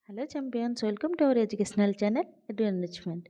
Hello champions welcome to our educational channel edu enrichment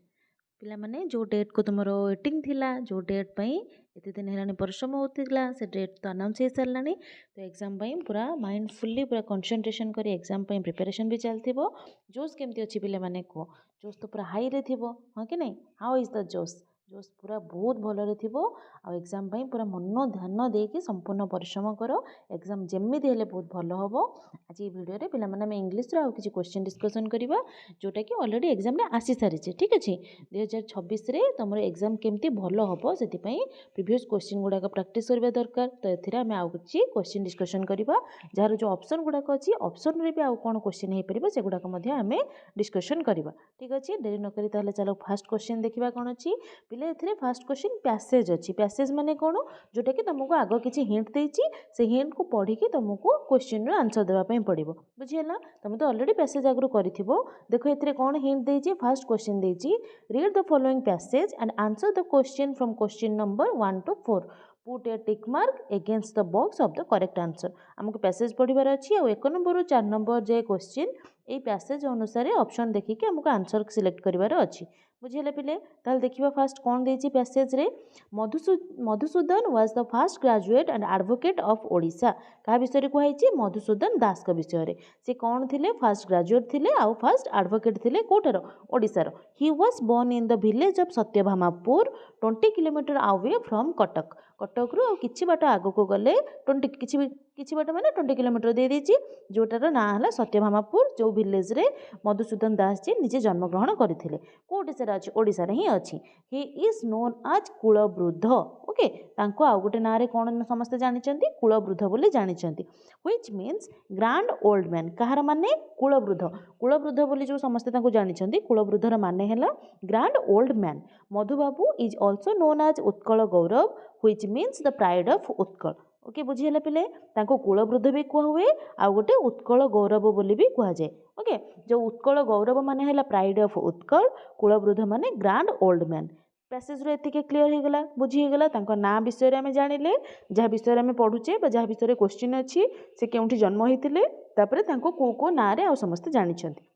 पिला माने जो डेट को तुमरो वेटिंग थिला जो डेट पई एते दिन हेलानी परिश्रम होतिला से डेट तो अनाउंस हे सरलानी तो एग्जाम पई पूरा माइंडफुली पूरा कंसंट्रेशन करी एग्जाम पई प्रिपरेशन भी चलथिबो जोश केमती अछि पिला माने को जोश तो पूरा हाई रे थिबो हां कि नहीं हाउ इज द जोश जोश पूरा बहुत भलरे थिबो आ एग्जाम पई पूरा मन ध्यान देकी संपूर्ण परिश्रम करो एग्जाम जेमिति हेले बहुत भल हबो आज ये वीडियो रे पिला माने हम इंग्लिश रो आ किछि क्वेश्चन डिस्कशन करिबा जोटा कि ऑलरेडी एग्जाम रे आसी सारी छै ठीक अछि 2026 रे तमरो एग्जाम केमती भल हबो सेति पई प्रीवियस क्वेश्चन गुडा का प्रैक्टिस करबा दरकार तो एथिरा हम आउ किछि क्वेश्चन डिस्कशन करिबा जार जो ऑप्शन गुडा को अछि ऑप्शन रे भी आउ कोन क्वेश्चन हे परिबो से गुडा को मध्ये हमें डिस्कशन करिबा ठीक अछि देरी न करी ताले चलो फर्स्ट क्वेश्चन देखिबा कोन अछि पिले एथिरे फर्स्ट क्वेश्चन पैसेज अछि पैसेज माने कोन जोटा कि तुमको आगो किछि हिंट देछि से हिंट को पढ़ी कि तुमको क्वेश्चन रो आंसर देबा पई पड़िबो बुझियला तुम तो ऑलरेडी पैसेज आगरो करिथिबो देखो एथिरे कोन हिंट देछि फर्स्ट क्वेश्चन देछि read the following passage and answer the question from question number 1 to 4 put a tick mark against the box of the correct answer हमको पैसेज पढ़िबार अछि आ 1 नंबर रो 4 नंबर जे क्वेश्चन ए पैसेज अनुसार ऑप्शन देखि के हमको आंसर सिलेक्ट करिबार अछि बुझिले पिले ताल देखिबा फर्स्ट कोन देछि पैसेज रे Madhusudan was the first graduate and advocate of Odisha का विषय रे कहैछि मधुसूदन दास का विषय रे से कोन थिले फर्स्ट ग्रेजुएट थिले आ फर्स्ट एडवोकेट थिले कोठर ओडिसा रो he was born in the village of Satyabhamapur 20 kilometre away from Cuttack Cuttack रो किछि बाट आगो को गले 20 किछि बाट माने 20 किलोमीटर दे देछि जोटार ना हला सत्यभामापुर जो विलेज रे मधुसूदन दास जी निजे जन्म ग्रहण करथिले कोठी से अछि ओडिसा रे ही अछि ही इज नोन एज कुलवृद्ध ओके तांको आ गोटे ना रे कोन समस्त जानिचंती कुलवृद्ध बोली जानिचंती which means grand old man कहार माने कुलवृद्ध बोली जो समस्त तांको जानिचंती कुलवृद्धर माने हला grand old man Madhubabu is also known as Utkal Gourav which means the pride of Utkal okay बुझिला पिले तांको कुलवृद्ध भी कुआ हुए आ गोटे उत्कल गौरव बोली भी कुआ जाए ओके जो उत्कल गौरव माने हला प्राइड ऑफ उत्कल कुलवृद्ध माने ग्रैंड ओल्ड मैन पैसेज रो एतिके क्लियर हे गला बुझी हे गला तांको ना विषय रे हमें जानिले जहा विषय रे हमें पढुचे बा जहा विषय रे क्वेश्चन अछि से केउठी जन्म होइतिले तापरे तांको को ना रे आ समस्त जानिछंती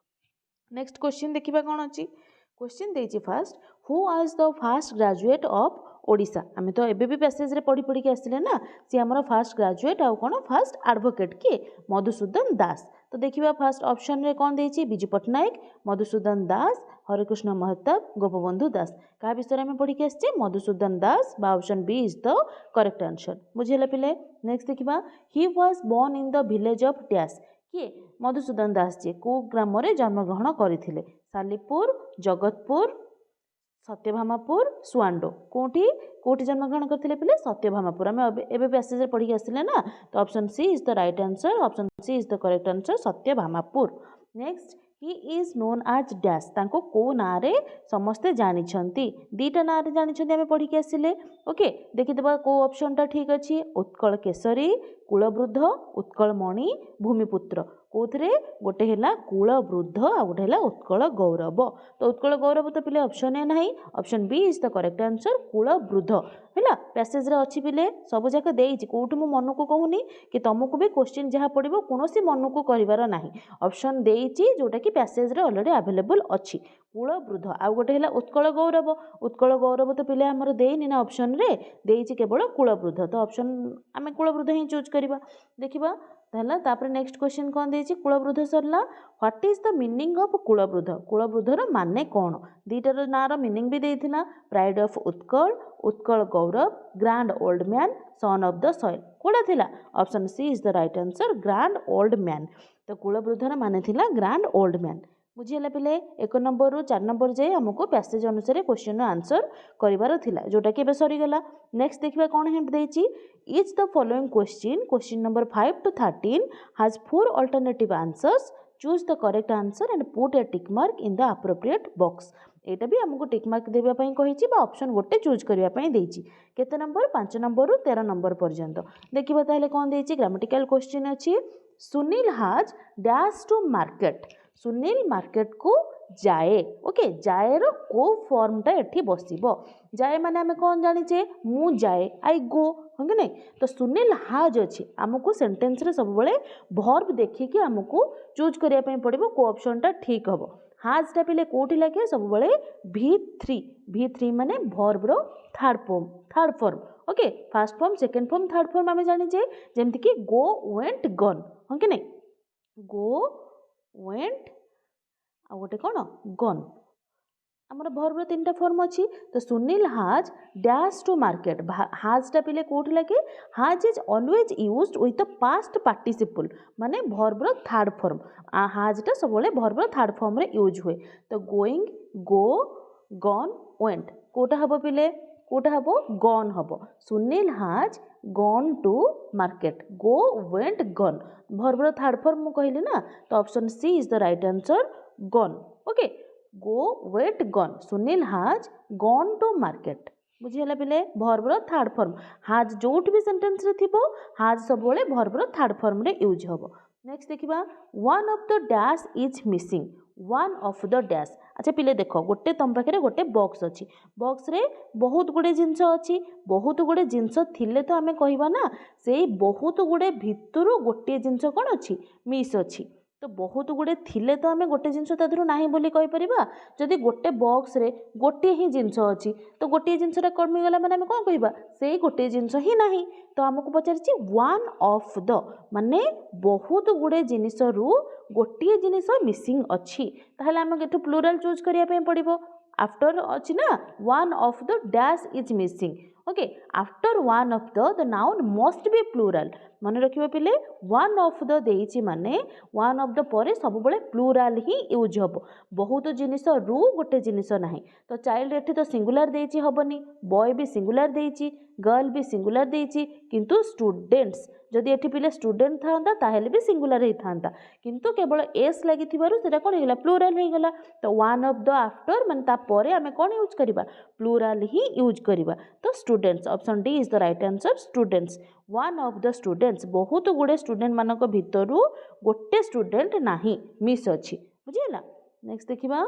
नेक्स्ट क्वेश्चन देखिबा कोन अछि क्वेश्चन देछि first who was the first graduate of Odisha आम तो एबे भी पैसेज रे पढ़ी पढ़ी के आसिले ना सी आमर फर्स्ट ग्रेजुएट आउ कोन फर्स्ट एडवोकेट के मधुसूदन दास तो देखिबा फर्स्ट ऑप्शन रे कोन देछि बिजू पटनायक मधुसूदन दास हरिकृष्ण महताब गोपबंधु दास का विषय में पढ़ी के आछे मधुसूदन दास बा option B is the correct answer बुझिला पिले नेक्स्ट देखिबा he was born in the village of dash किए मधुसूदन दास जी को ग्राम रे जन्म ग्रहण करथिले सालीपुर जगतपुर सत्यभामापुर सुआंडो कोठी कोठी जन्म ग्रहण करथिले पिले सत्यभामापुर हम एबे पैसेज रे पढ़ी के आसिले ना तो option C is the right answer option C is the correct answer Satyabhamapur next he is known as dash तांको को ना रे समस्ते जानि छंती दीटा ना रे जानि छंती हमें पढ़ी के आसिले ओके देखि देबा को ऑप्शन टा ठीक अछि उत्कल केसरी कुलवृद्ध उत्कल मणि भूमिपुत्र कोथरे गोटे हैला कुलवृद्ध आ गोटे हैला उत्कल गौरव तो उत्कल गौरव तो पिले ऑप्शन ए नाही option B is the correct answer कुलवृद्ध हैला पैसेज रे अछि पिले सब जाक देइछि कोठ मु मन को कहूनी कि तुमको भी क्वेश्चन जहा पड़िबो कोनोसी मन को करिवार नाही ऑप्शन देइछि जोटा कि पैसेज रे ऑलरेडी अवेलेबल अछि कुलवृद्ध आ गोटे हैला उत्कल गौरव तो पिले हमर देइनि ना ऑप्शन रे देइछि केवल कुलवृद्ध तो ऑप्शन आमे कुलवृद्ध ही चूज करिबा देखिबा ताला तापर नेक्स्ट क्वेश्चन कोन देछि कुलवृद्ध सरला what is the meaning of कुलवृद्ध कुलवृद्धर माने कोन दीटार नार मीनिंग भी देइथिला pride of Utkal Utkal Gourav grand old man son of the soil कोडा थिला option C is the right answer grand old man तो कुलवृद्धर माने थिला ग्रैंड ओल्ड मैन बुझिला पिले 1 नंबर रु 4 नंबर जाए हमको पैसेज अनुसार क्वेश्चन आंसर करिवार थिला जोटा कि बे सरी गला नेक्स्ट देखिबा कोन हिंट देछि each the following question number 5 to 13 has 4 alternative answers choose the correct answer and put a tick mark in the appropriate box एटा भी हमको टिक मार्क देबा पई कहिछि बा ऑप्शन गोटे चूज करिया पई देछि केते नंबर 5 नंबर रु 13 नंबर पर्यंत देखिबा ताले कोन देछि ग्रामेटिकल क्वेश्चन अछि Sunil has dash to market Sunil market को जाए ओके जाएर को फॉर्मटा एठी बसिबो जाए माने आमे कोन जानिचे मु जाए आई गो हो कि नहीं तो सुनील हाज अच्छी आमको सेंटेंस रे सब बळे वर्ब देखिकी आमको चूज करिया पई पड़िबो को ऑप्शनटा ठीक हबो हाजटा पिले कोठी लागे सब बळे V3 माने वर्ब रो third form okay first form second form third form आमे जानिचे जेमति कि गो वेंट गन हो कि नहीं गो वेंट आ गोटे कौन गन आमर भर्बर 3टा फॉर्म अच्छी तो सुनील हाज डैश टू मार्केट हाजटा पिले कोठी लागे has is always used with the past participle माने भर्बर थर्ड फॉर्म हाजटा सब भर्बर थर्ड फॉर्म रे यूज हुए तो गोइंग गो गन वेंट कोटा हबो पिले कोटा हबो गन हबो Sunil has gone to market go went gone भर्बर थर्ड फॉर्म मु कहली ना तो option C is the right answer gone okay go went gone Sunil has gone to market बुझीगला पिले भर्बर थर्ड फॉर्म हाज जोट भी सेंटेंस रे थिबो हाज सब बळे भर्बर थर्ड फॉर्म रे यूज हबो नेक्स्ट देखिबा one of the dash is missing one of the dash अच्छा पिले देख गोटे तुम पाखे गोटे बॉक्स अच्छी बॉक्स रे बहुत गुड़े जिनस अच्छी बहुत गुड़े जिनस थिले तो आमे कहबा ना से बहुत गुड़े भितरु गोटे जिनस कौन अच्छी मिस अच्छी तो बहुत गुड़े थिले तो आमे गोटे जिनस तादरू नाही बोली कहि परिबा जदि गोटे बॉक्स रे गोटे ही जिनस अच्छी तो गोटे जिनसटा कमी गला माने आमे कोन कहबा से गोटे जिनस ही नाही तो हमको पचारछि वन ऑफ द माने बहुत गुड़े जिनिस रु गोटे जिनिस मिसिंग अच्छी ताहले आमे एठु प्लुराल चूज करिया पे पड़िबो आफ्टर अच्छी ना one of the dash is missing okay after one of the noun must be plural मन रखिबो पिले वन ऑफ द देइछि माने वन ऑफ द परे सब बळे प्लुराल ही यूज हबो बहुत जिनिस रु गोटे जिनिस नाही तो चाइल्ड एठी तो सिंगुलर देइछि हबनी बॉय भी सिंगुलर देइछि गर्ल भी सिंगुलर देइछि किंतु स्टूडेंट्स जदि एठी पिले स्टूडेंट थांता ताहेले भी सिंगुलर ही थांता किंतु केवल एस लागि थिबारु सेटा कोन हेला प्लुराल हे गेला तो वन ऑफ द आफ्टर माने ता परे हमें कोन यूज करिबा प्लुराल ही यूज करिबा तो students option D is the right answer students one of the students बहुत गुड़े स्टूडेंट मानक भितरु गोटे स्टूडेंट नाही मिस अच्छी बुझिला नेक्स्ट देखिबा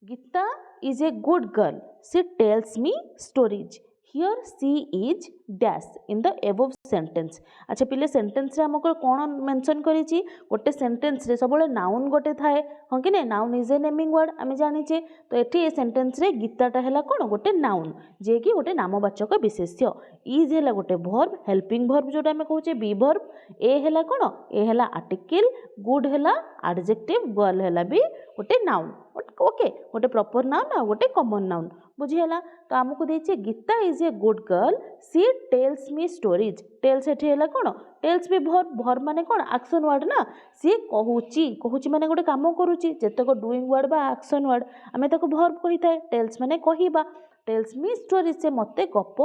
Gita is a good girl she tells me stories here she is dash in the above sentence अच्छा पिले सेंटेंस रे हमको कौन मेंशन करिछि गोटे सेंटेंस रे सबले नाउन गोटे थाए हां कि नै noun is a naming word आमे जानिचे तो एठी ए सेंटेंस रे गीताटा हैला कोन गोटे नाउन जे कि गोटे नामवाचक विशेष्य इज हैला गोटे वर्ब हेल्पिंग वर्ब जोटा आमे कहूचे बी वर्ब ए हैला कोन ए हैला आर्टिकल गुड हैला एडजेक्टिव गर्ल हैला भी गोटे नाउन ओके गोटे प्रॉपर नाउन आ गोटे कॉमन नाउन बुझीला तो आमको देछि Gita is a good girl she tells me stories tells एठी हैला कोन टेल्स भी वर्ब माने कोन एक्शन वर्ड ना सी कहूची माने गोटे काम करूची जेतक डूइंग वर्ड बा एक्शन वर्ड आमे ताको वर्ब कहि थाए टेल्स माने कहिबा टेल्स मी स्टोरीज से मते गप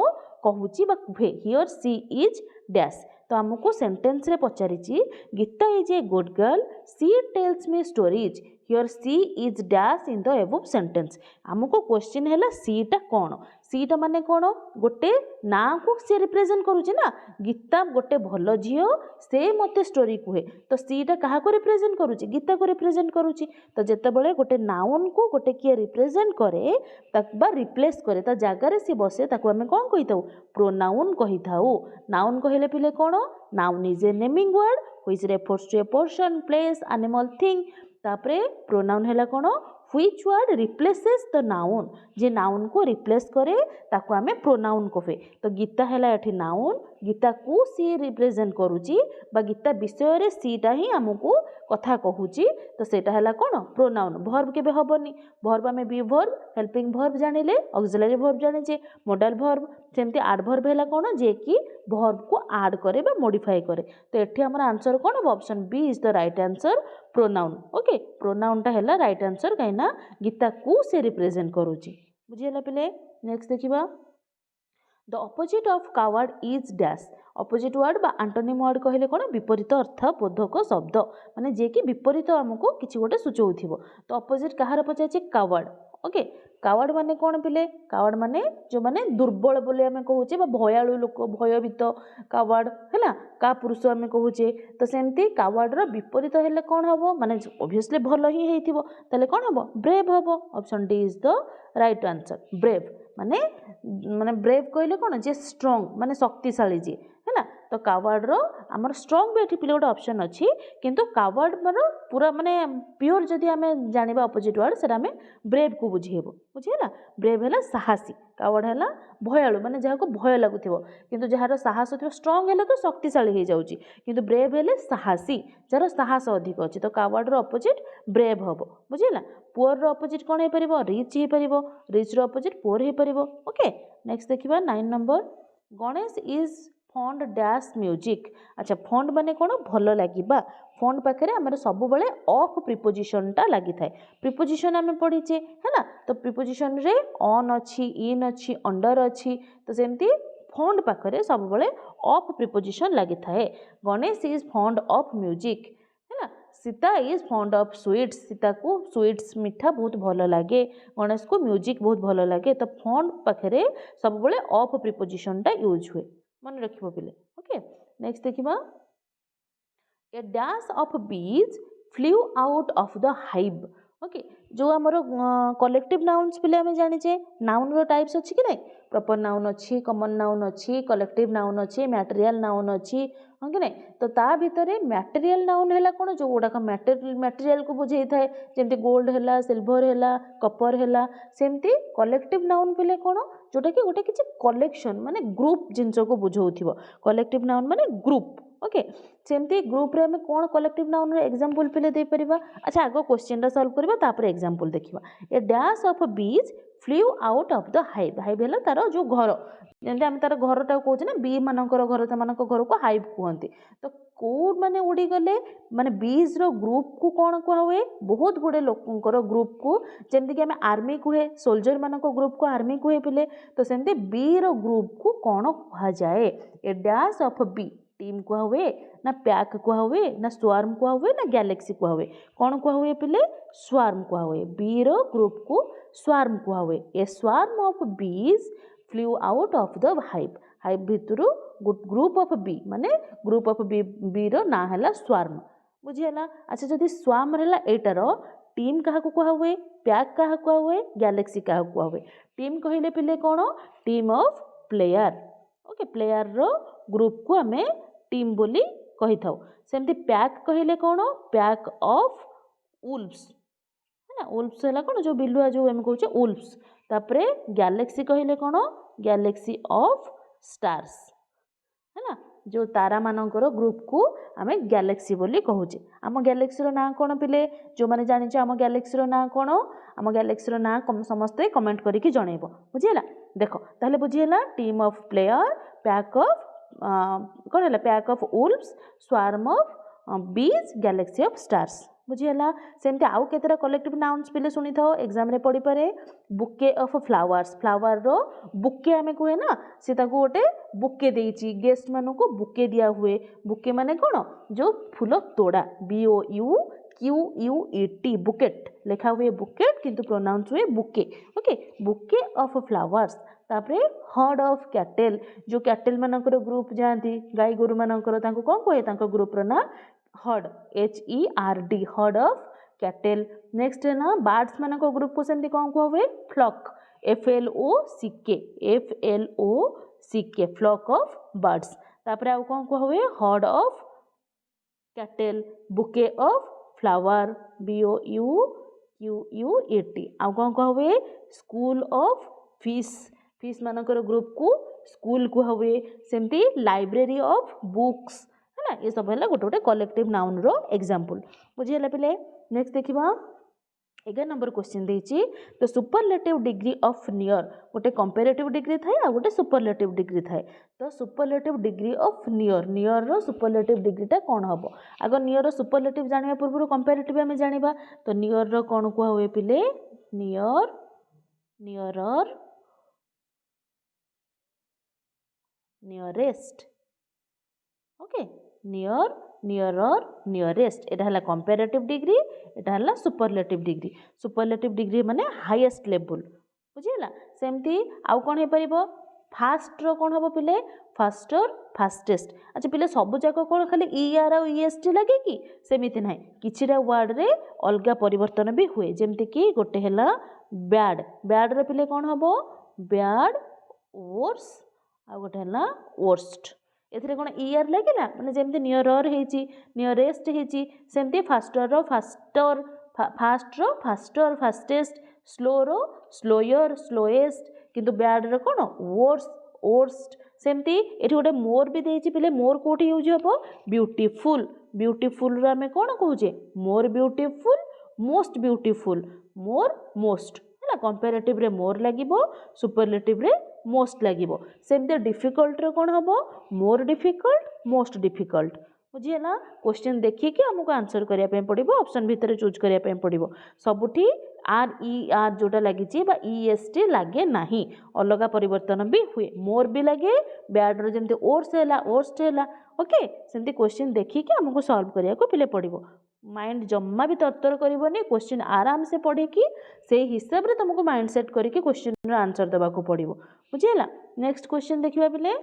कहूची बा कुहे हियर सी इज डैश तो आमको सेंटेंस रे पचारिछि Gita is a good girl she tells me stories here she is dash in the above sentence आमको क्वेश्चन हैला सी टा कोन सी टा माने कोन गोटे ना को से रिप्रेजेंट करूची ना गीता गोटे भलो झियो से मते स्टोरी कुहे तो सी टा काहा को रिप्रेजेंट करूची गीता को रिप्रेजेंट करूची तो जेते बळे गोटे नाउन को गोटे किए रिप्रेजेंट करे तक बा रिप्लेस करे ता जागा रे सी बसे ताको हमें कोन कहिताऊ प्रोनाउन कहिताऊ नाउन कहिले पिले कोन noun is a naming word which refers to a person place animal thing तापरे प्रोनाउन हैला कोन which word replaces the noun जे नाउन को रिप्लेस करे ताको हमें प्रोनाउन कहे तो गीता हैला एठी नाउन गीता को सी रिप्रेजेंट करूची बा गीता विषय रे सीटा ही हमको कथा कहूची तो सेटा हैला कोन प्रोनाउन वर्ब केबे हबनी वर्ब हमें बी वर्ब हेल्पिंग वर्ब जानिले ऑक्सिलरी वर्ब जानिचे मॉडल वर्ब सेमती एडवर्ब हैला कोन जे कि वर्ब को ऐड करे बा मॉडिफाई करे तो एठी हमर आंसर कोन हो option B is the right answer pronoun okay pronoun टा हैला राइट आंसर काइना गीता को से रिप्रेजेंट करूची बुझियला पिले नेक्स्ट देखिबा the opposite of coward is dash opposite word बा एंटोनिम वर्ड कहले कोन विपरीत अर्थ बोधक शब्द माने जे कि विपरीत हमको किछि गोटे सूचौथिबो तो ऑपोजिट कहार पचाछि कावर्ड ओके कावर्ड माने कौन पिले कावर्ड माने जो माने दुर्बल बोले आम कहूचे भयालु लोक भयभीत कावर्ड है का पुरुष आम कहूचे तो सेमती कावर्ड विपरीत हेले कौन हम माने ऑब्वियसली भल ही होइथिबो ताले कौन हम ब्रेव हम option D is the right answer brave माने माने ब्रेव कहले कौन जे स्ट्रांग माने शक्तिशाली जी है तो कावर्ड आमर स्ट्रांग भी ये पिले गोटे ऑप्शन अच्छी किंतु कावर्ड पूरा माने प्योर जदि आम जाना अपोजिट वर्ड से आम ब्रेव को बुझेब बुझीगला ब्रेव है साहसी कावर्ड है भयालु माने जहाँ को भय लगुव किंतु जार साहस थो स्ट्रांग है तो शक्तिशाली हो जाऊँगी किंतु ब्रेव है साहसी जार साहस अधिक अच्छी तो कावर्ड अपोजिट ब्रेव हम बुझीगला पुअर अपोजिट कौन हो पार रिच हो पार रिच अपोजिट पुअर हो पार ओके नेक्स्ट देखिए 9 number Ganesh is fund dash music अच्छा फंड माने कौन भल लगे फंड पाखे आम सब ऑफ प्रिपोजिशन टा लगी थाए प्रिपोजिशन आम पढ़ीचे है तो प्रिपोजिशन रे ऑन अच्छी इन अच्छी अंडर अच्छी तो सेमती फंड पाखे सब ऑफ प्रिपोजिशन लगी थाए Ganesh is fond of music है Sita is fond of sweets Sita को स्वीट्स मीठा बहुत भल लगे गणेश को म्यूजिक बहुत भल लगे तो फंड पाखे सब ऑफ प्रिपोजिशन टा यूज हुए मन रखिबो पिले ओके नेक्स्ट देखिबा a dash of bees flew out of the hive okay जो आमर कलेक्टिव नाउन्स पिले आम जानिचे नाउन रो टाइप्स अच्छी कि नहीं प्रॉपर नाउन अच्छी कॉमन नाउन अच्छी कलेक्टिव नाउन अच्छी मटेरियल नाउन अच्छी हाँ कि नहीं तो ता भितर मटेरियल नाउन है कौन जो गुड़ाक मटेरियल को बुझे थाए जमती गोल्ड है सिल्वर है कपर है सेमती कलेक्टिव नाउन पिले कौन जोटा कि गोटे किसी कलेक्शन माने ग्रुप जिनस को बुझाऊ कलेक्टिव नाउन माने ग्रुप ओके सेमती ग्रुप रे हमें कौन कलेक्टिव नाउन रे एग्जांपल पिले दे परिबा अच्छा आगो क्वेश्चन रा सॉल्व करबा तापर एग्जांपल देखिबा a dash of bees flew out of the hive hive है तार जो घर जमी आम तार घरटा कहे ना बी मानकर घर से घर को हाइव कहते तो कौ मैंने उड़ी गले माने बीज रो ग्रुप को कौन कह हुए बहुत गुड़े लोकर ग्रुप को जमीक आम आर्मी कहे सोल्जर मान ग्रुप को आर्मी कहे पिले तो सेमती बी रो ग्रुप को कौन कह जाए ए डैश ऑफ बी टीम कह हुए ना पैक कह हुए ना स्वार्म कह हुए ना गैलेक्सी कह हुए कौन कह हुए पिले स्वार्म कह हुए बी रो ग्रुप को स्वार्म कह हुए a swarm of bees flew out of the hive hive भितर ग्रुप ऑफ बी माने ग्रुप ऑफ बी रो ना है स्वार्म बुझीगला अच्छा जदि स्वार्म है एटार टीम क्या कह हुए पैक क्या कह हुए गैलेक्सी क्या कह हुए टीम कहले पिले कौन team of player okay player रो ग्रुप को आम टीम बोली कही था सेमती पैक कहले कौन पैक ऑफ उल्फ्स है ना उल्फ्स है कौन जो बिलुआ जो आम कहे उल्फ्स तापरे गैलेक्सी कहले कौन गैलेक्सी ऑफ स्टार्स है ना जो तारा मानकर ग्रुप को आम गैलेक्सी बोली कहूचे आम गैलेक्सी रो ना कौन पिले जो मैंने जानिचे आम गैलेक्सी रो ना कौन आम गैलेक्सी रो ना समस्ते कमेंट करके जनइब बुझीगला देख ताहले बुझीगला team of player pack of कौन है pack of wolves swarm of bees galaxy of stars बुझीगला सेमती आउ केतेटा कलेक्टिव नाउन्स पिले सुनी था एग्जाम रे पढ़ी पारे बुके ऑफ फ्लावर्स फ्लावर रो बुके आमे कहे ना से ताको गोटे बुके देइची गेस्ट मानु को बुके दिया हुए बुके माने कौन जो फूल तोड़ा BOUQUET बुकेट लिखा हुए बुकेट किंतु प्रोनाउंस हुए bouquet okay bouquet of flowers तापरे हर्ड ऑफ कैटल जो कैटल मानकर ग्रुप जाती गाई गोरु मानकर तांको कौन कहे तांको ग्रुप रो ना heard HERD heard of cattle next है ना बार्ड्स मान ग्रुप को सेमती कौन कह हुए flock FLOCK flock of birds तापर आउ कौन कह हुए herd of cattle bouquet of flower BOUQUET आउ कौन कह हुए स्कूल ऑफ फिश फिश मानकर ग्रुप को स्कूल कह हुए सेमती लाइब्रेरी ऑफ बुक्स है ना ये सब है गोटे गोटे कलेक्टिव नाउन रो एग्जांपल बुझीगला पिले नेक्स्ट देखिबा 11 नंबर क्वेश्चन देछि तो सुपरलेटिव डिग्री ऑफ नियर गोटे कंपैरेटिव डिग्री थाए आ गोटे सुपरलेटिव डिग्री थाए तो superlative degree of near near रो सुपरलेटिव डिग्रीटा कौन हबो आगो नियर रो सुपरलेटिव जानिबा पूर्व कंपैरेटिव आमे जानिबा तो नियर रो कौन कुआ हुए पिले near nearer nearest okay near nearer nearest एटा हला कंपैरेटिव डिग्री एटा हला सुपरलेटिव डिग्री। सुपरलेटिव डिग्री माने हाईएस्ट लेवल बुझीला। सेमती आउ कोन हे परिबो फास्ट रो कोन हबो पिले फास्टर फास्टेस्ट। अच्छा पिले सब जाक कोन खाली ईआर और ईएसटी लागे कि सेमिति नाही किछिटा वर्ड रे अलगा परिवर्तन भी हुए जेमति कि गोटे हला बैड बैड रो पिले कोन हबो बैड वर्स आ गोटे हला वर्स्ट एथिरे कोन ईआर लागिला माने जेमति नियरर हेची नियरेस्ट हेची सेमति फास्टर रो फास्टर फास्ट रो फास्टर फास्टेस्ट स्लो रो स्लोयर स्लोएस्ट किंतु बैड रो कोन वर्स वर्स्ट सेमती एठी गोटे मोर भी देछि पिले मोर कोठी यूज हबो ब्यूटीफुल ब्यूटीफुल रो हमें कोन कहूजे more beautiful most beautiful more most है कंपैरेटिव रे मोर लागिबो सुपरलेटिव रे मोस्ट लागिबो सेमते डिफिकल्ट रो कोन हबो मोर डिफिकल्ट मोस्ट डिफिकल्ट बुझीला। क्वेश्चन देखिए आमको आंसर करिया पे पड़िबो ऑप्शन भितर चूज करिया पे पड़िबो सबुठी आर ई आर जोटा लागिची बा ईएसटी लागे नाही अलगा परिवर्तन भी हुए मोर भी लागे बैड रो जेमते ओर्स हैला ओर्स्ट हैला ओके सेमती क्वेश्चन देखिए आमको सॉल्व करिया को पिले पड़िबो माइंड जम्मा भी तरतर करबोनी क्वेश्चन आराम से पढ़े कि से हिसाब रे तुमको माइंड सेट करके क्वेश्चन रो आंसर देबा को पड़िबो बुझीला। नेक्स्ट क्वेश्चन देखिबा पिले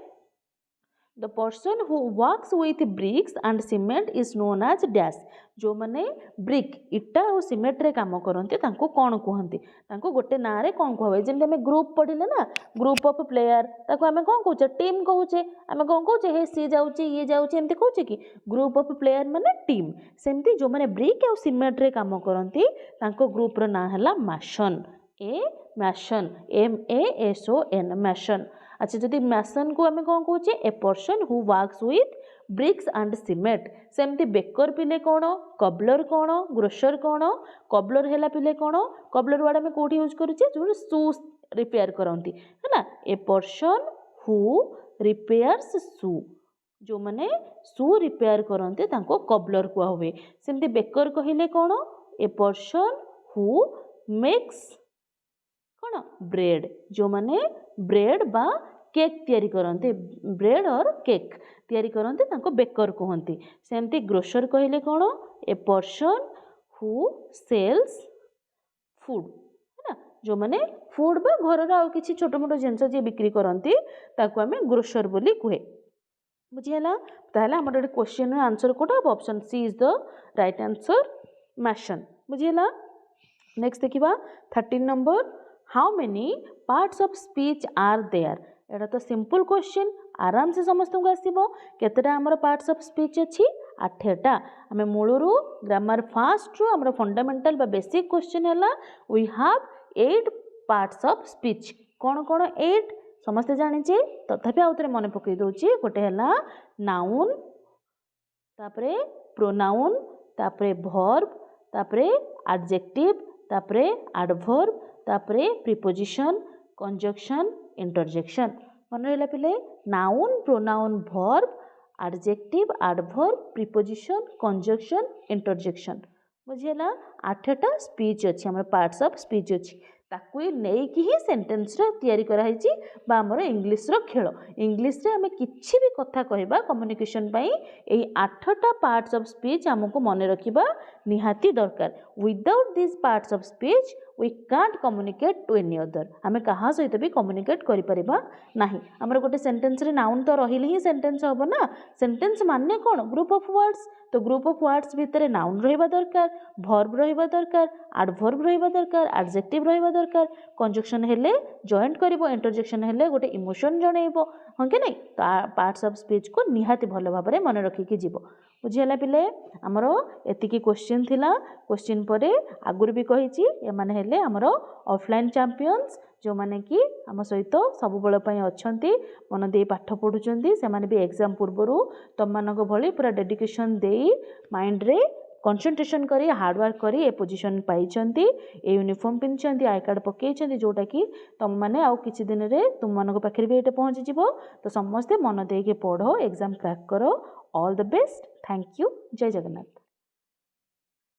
The person who works with bricks and cement is known as dash जो माने ब्रिक इटा और सीमेंट रे काम करते तांको कौन कहते तांको गोटे ना रे कौन कहबे जेमते हमें ग्रुप पढ़िले ना ग्रुप ऑफ प्लेयर ताको हमें कौन कहूचे टीम कहूचे हमें कौन कहूचे हे सी जाउची ये जाउची एमती कहूचे कि ग्रुप ऑफ प्लेयर माने टीम सेमती जो माने ब्रिक और सीमेंट रे काम करते तांको ग्रुप रो ना हला मैसन ए मैसन MASON मैसन। अच्छा जदि मैसन को आम कौन कहे a person who works with bricks and cement सेमती बेकर पिले कौन कबलर कौन ग्रोसर कौन कबलर है पिले कौन कबलर वर्ड आम कौटी यूज करुचे जो शू रिपेयर करती है ए पर्सन हु रिपेयर्स शू जो माने शू रिपेयर करते तांको कबलर कुआ हुए सेमती बेकर कहले कौन ए पर्सन हु मेक्स कौन ब्रेड जो माने ब्रेड बा केक तैयारी करते ब्रेड और केक तैयारी करते तांको बेकर कहते सेमती ग्रोसर कहले कौन a person who sells food है ना जो माने फूड बा घर आउ किछि छोट मोट जिनस जे बिक्री करती ताको आमे ग्रोसर बोली कहे बुझीला। ताहले हमर क्वेश्चन आंसर कोटा option C is the right answer मैसन बुझीला। नेक्स्ट देखिबा 13 number how many parts of speech are there एटा तो सिंपल क्वेश्चन आराम से समस्त को आसीबो केतेटा हमर पार्ट्स ऑफ स्पीच अछि 8टा आमे मूलरू ग्रामर फास्ट रो हमर फंडामेंटल बा बेसिक क्वेश्चन हैला we have 8 parts of speech कोन कोन 8 समस्त जानि जे तथापि आउतरे मन पकई दोछि गोटे हैला नाउन तापरे प्रोनाउन तापरे वर्ब तापरे एडजेक्टिव तापरे एडवर्ब तापरे प्रीपोजिशन कंजक्शन इंटरजेक्शन मन रहा पिले noun pronoun verb adjective adverb preposition conjunction interjection बुझीला 8टा स्पीच अच्छी आम पार्ट्स ऑफ स्पीच अच्छी ताकू नहीं ही सेंटेंस तैयारी कराई बा आमर इंग्लिश रो खेल इंग्लिश रे आमे किछि भी कथा कहबा कम्युनिकेशन पई एई 8टा पार्ट्स ऑफ स्पीच हमको मन रखिबा निहाती दरकार without this parts of speech we can't communicate to any other आमे कहा सहित भी कम्युनिकेट करि परिबा नाही हमर गोटे सेंटेंस रे नाउन तो रहिले ही सेंटेंस होबो ना सेंटेंस माने कोन ग्रुप ऑफ वर्ड्स तो ग्रुप ऑफ वर्ड्स भितर नाउन रहिबा दरकार वर्ब रहिबा दरकार एडवर्ब रहिबा दरकार एडजेक्टिव रहिबा दरकार कंजक्शन हेले जॉइंट करिवो इंटरजेक्शन हेले गोटे इमोशन जणैबो हां के नै तो पार्ट्स ऑफ स्पीच को निहाती भलो भाबरे मन रखि कि जीवो बुझिला पिले हमरो एतिकी क्वेश्चन थिला क्वेश्चन परे आगुर भी कहिची ए माने हेले हमरो ऑफलाइन चैंपियंस जो माने कि आम सहित सब बेल अच्छी मन दे पाठ पढ़ुंट से माने भी एग्जाम पूर्व तुम मानक भली पूरा डेडिकेशन दे माइंड रे कंसंट्रेशन करी हार्डवर्क करी ए पोजीशन पाइछंती ए यूनिफॉर्म पिंधछंती आई कार्ड पकेइछंती जोटा कि तुम माने आउ किछि दिन रे तुम मानक पाखरे भी एटे पहुंची जिवो तो समस्ते मन देके पढ़ो एग्जाम क्रैक करो all the best thank you जय जगन्नाथ।